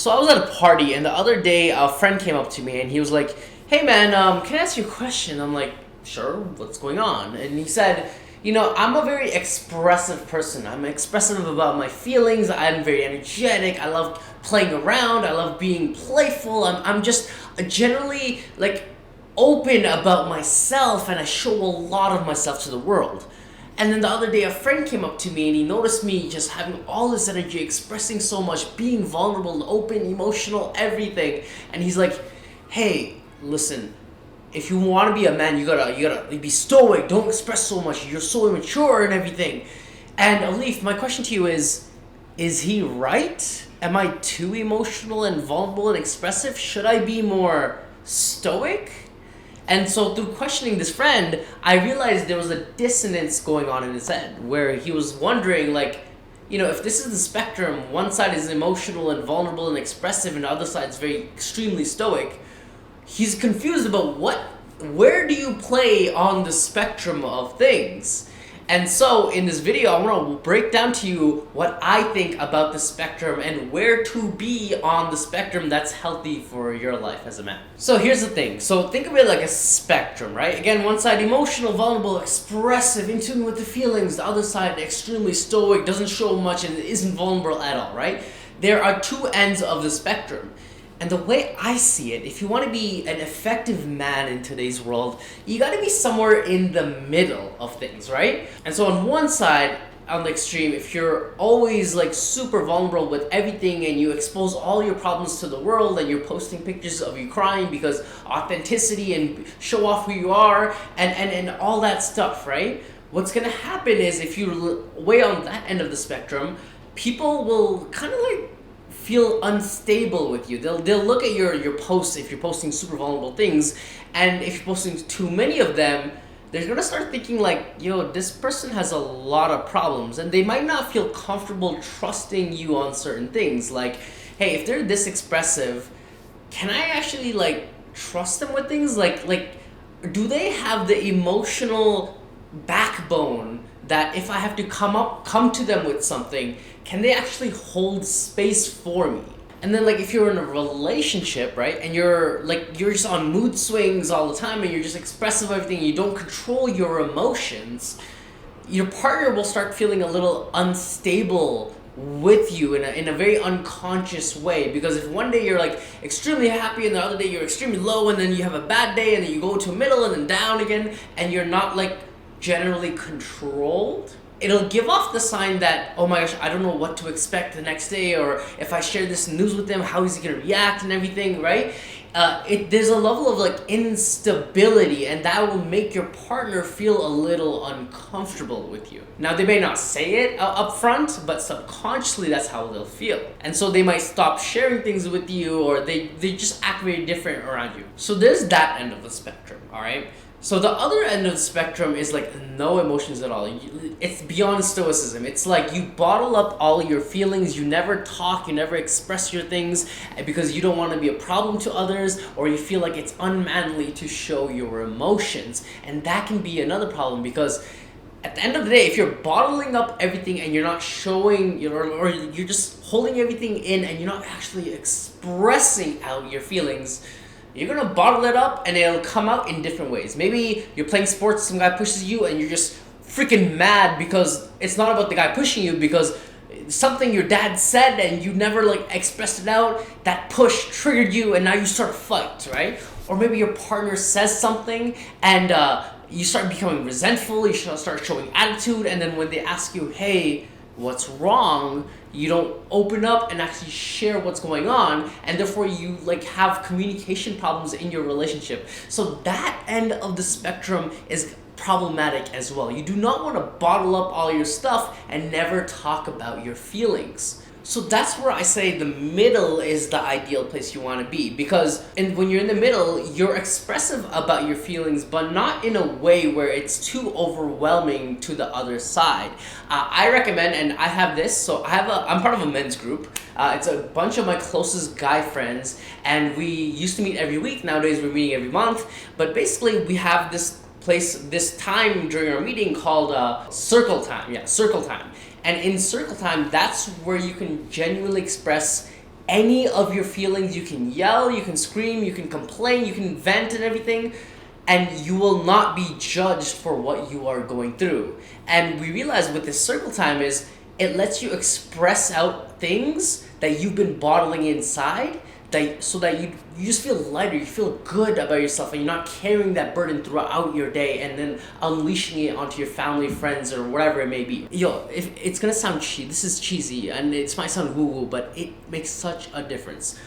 So I was at a party, and the other day a friend came up to me and he was like, "Hey man, can I ask you a question?" I'm like, "Sure, what's going on?" And he said, I'm a very expressive person. I'm expressive about my feelings. I'm very energetic. I love playing around. I love being playful. I'm just generally like open about myself, and I show a lot of myself to the world. And then the other day, a friend came up to me and he noticed me just having all this energy, expressing so much, being vulnerable, open, emotional, everything. And he's like, "Hey, listen, if you want to be a man, you gotta be stoic. Don't express so much. You're so immature and everything." And Alif, my question to you is he right? Am I too emotional and vulnerable and expressive? Should I be more stoic? And so through questioning this friend, I realized there was a dissonance going on in his head where he was wondering, like, if this is the spectrum, one side is emotional and vulnerable and expressive and the other side is very extremely stoic. He's confused about where do you play on the spectrum of things? And so in this video, I want to break down to you what I think about the spectrum and where to be on the spectrum that's healthy for your life as a man. So here's the thing. So think of it like a spectrum, right? Again, one side emotional, vulnerable, expressive, in tune with the feelings. The other side extremely stoic, doesn't show much and isn't vulnerable at all, right? There are two ends of the spectrum. And the way I see it, if you want to be an effective man in today's world, you got to be somewhere in the middle of things, right? And so on one side, on the extreme, if you're always like super vulnerable with everything and you expose all your problems to the world and you're posting pictures of you crying because authenticity and show off who you are and all that stuff, right? What's going to happen is if you're way on that end of the spectrum, people will kind of like feel unstable with you. They'll look at your posts if you're posting super vulnerable things, and if you're posting too many of them, they're gonna start thinking like, this person has a lot of problems, and they might not feel comfortable trusting you on certain things. Like, hey, if they're this expressive, can I actually like trust them with things? Like do they have the emotional backbone that if I have to come to them with something, can they actually hold space for me? And then like if you're in a relationship, right, and you're just on mood swings all the time and you're just expressive of everything, and you don't control your emotions, your partner will start feeling a little unstable with you in a very unconscious way. Because if one day you're like extremely happy and the other day you're extremely low, and then you have a bad day and then you go to a middle and then down again, and you're not like generally controlled, it'll give off the sign that, oh my gosh, I don't know what to expect the next day, or if I share this news with them, how is he gonna react and everything, right? There's a level of like instability, and that will make your partner feel a little uncomfortable with you. Now, they may not say it up front, but subconsciously that's how they'll feel. And so they might stop sharing things with you, or they just act very different around you. So there's that end of the spectrum, all right? So the other end of the spectrum is like no emotions at all. It's beyond stoicism. It's like you bottle up all your feelings. You never talk. You never express your things because you don't want to be a problem to others, or you feel like it's unmanly to show your emotions. And that can be another problem, because at the end of the day, if you're bottling up everything and you're not showing, or you're just holding everything in and you're not actually expressing out your feelings, you're gonna bottle it up and it'll come out in different ways. Maybe you're playing sports, some guy pushes you and you're just freaking mad because it's not about the guy pushing you, because something your dad said and you never like expressed it out, that push triggered you and now you start a fight, right? Or maybe your partner says something and you start becoming resentful, you start showing attitude, and then when they ask you, hey, what's wrong, you don't open up and actually share what's going on, and therefore you like have communication problems in your relationship. So that end of the spectrum is problematic as well. You do not want to bottle up all your stuff and never talk about your feelings. So that's where I say the middle is the ideal place you want to be, because when you're in the middle, you're expressive about your feelings, but not in a way where it's too overwhelming to the other side. I recommend, and I have this, so I'm part of a men's group. It's a bunch of my closest guy friends, and we used to meet every week. Nowadays we're meeting every month, but basically we have this time during our meeting called circle time. Yeah, circle time. And in circle time, that's where you can genuinely express any of your feelings. You can yell, you can scream, you can complain, you can vent and everything, and you will not be judged for what you are going through. And we realize with this circle time is it lets you express out things that you've been bottling inside, so that you just feel lighter, you feel good about yourself, and you're not carrying that burden throughout your day and then unleashing it onto your family, friends, or whatever it may be. Yo, if it's gonna sound this is cheesy and it might sound woo-woo, but it makes such a difference.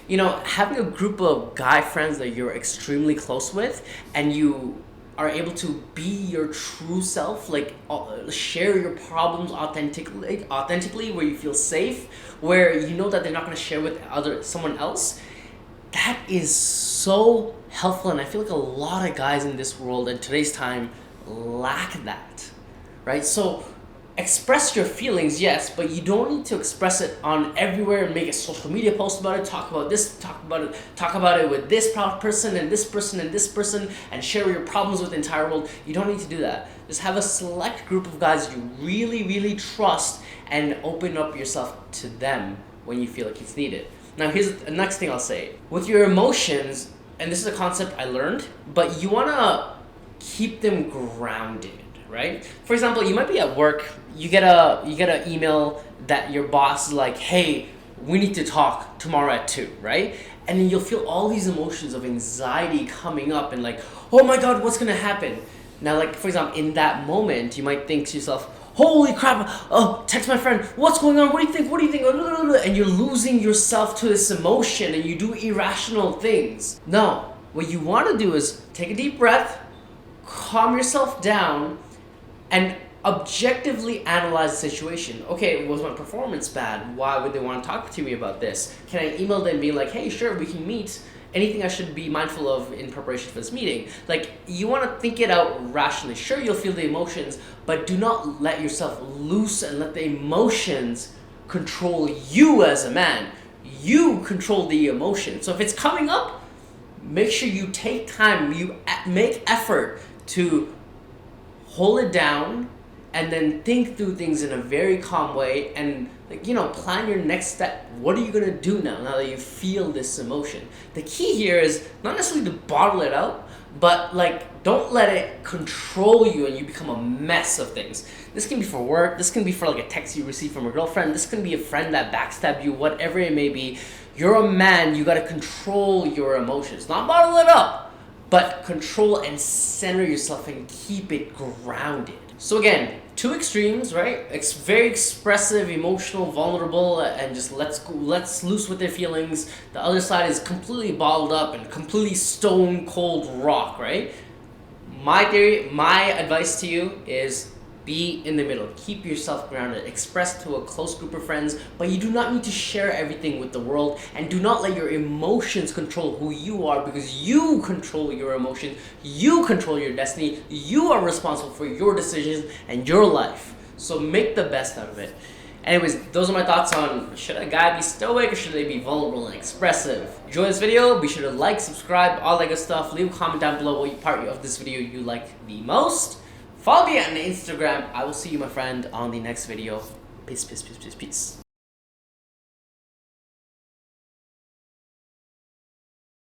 You know, having a group of guy friends that you're extremely close with, and you are able to be your true self, like share your problems authentically, where you feel safe, where you know that they're not going to share with someone else. That is so helpful, and I feel like a lot of guys in this world in today's time lack that, right? So express your feelings, yes, but you don't need to express it on everywhere and make a social media post about it, talk about it with this proud person and this person and this person, and share your problems with the entire world. You don't need to do that. Just have a select group of guys you really, really trust and open up yourself to them when you feel like it's needed. Now, here's the next thing I'll say. With your emotions, and this is a concept I learned, but you want to keep them grounded. Right? For example, you might be at work, you get an email that your boss is like, hey, we need to talk tomorrow at 2, right? And then you'll feel all these emotions of anxiety coming up and like, oh my God, what's gonna happen? Now, like, for example, in that moment, you might think to yourself, holy crap, oh, text my friend, what's going on? What do you think? And you're losing yourself to this emotion and you do irrational things. No, what you wanna do is take a deep breath, calm yourself down, and objectively analyze the situation. Okay, was my performance bad? Why would they want to talk to me about this? Can I email them and be like, hey, sure, we can meet. Anything I should be mindful of in preparation for this meeting? Like, you want to think it out rationally. Sure, you'll feel the emotions, but do not let yourself loose and let the emotions control you as a man. You control the emotion. So if it's coming up, make sure you take time, you make effort to hold it down, and then think through things in a very calm way, and plan your next step. What are you gonna do now that you feel this emotion? The key here is not necessarily to bottle it out, but don't let it control you and you become a mess of things. This can be for work, this can be for a text you receive from a girlfriend, this can be a friend that backstabbed you, whatever it may be. You're a man, you gotta control your emotions, not bottle it up, but control and center yourself and keep it grounded. So again, 2 extremes, right? It's very expressive, emotional, vulnerable, and just let's loose with their feelings. The other side is completely bottled up and completely stone cold rock, right? My theory, my advice to you is be in the middle. Keep yourself grounded. Express to a close group of friends, but you do not need to share everything with the world, and do not let your emotions control who you are, because you control your emotions. You control your destiny. You are responsible for your decisions and your life. So make the best out of it. Anyways, those are my thoughts on should a guy be stoic or should they be vulnerable and expressive. Enjoy this video. Be sure to like, subscribe, all that good stuff. Leave a comment down below what part of this video you like the most. Follow me on Instagram. I will see you, my friend, on the next video. Peace, peace, peace, peace, peace.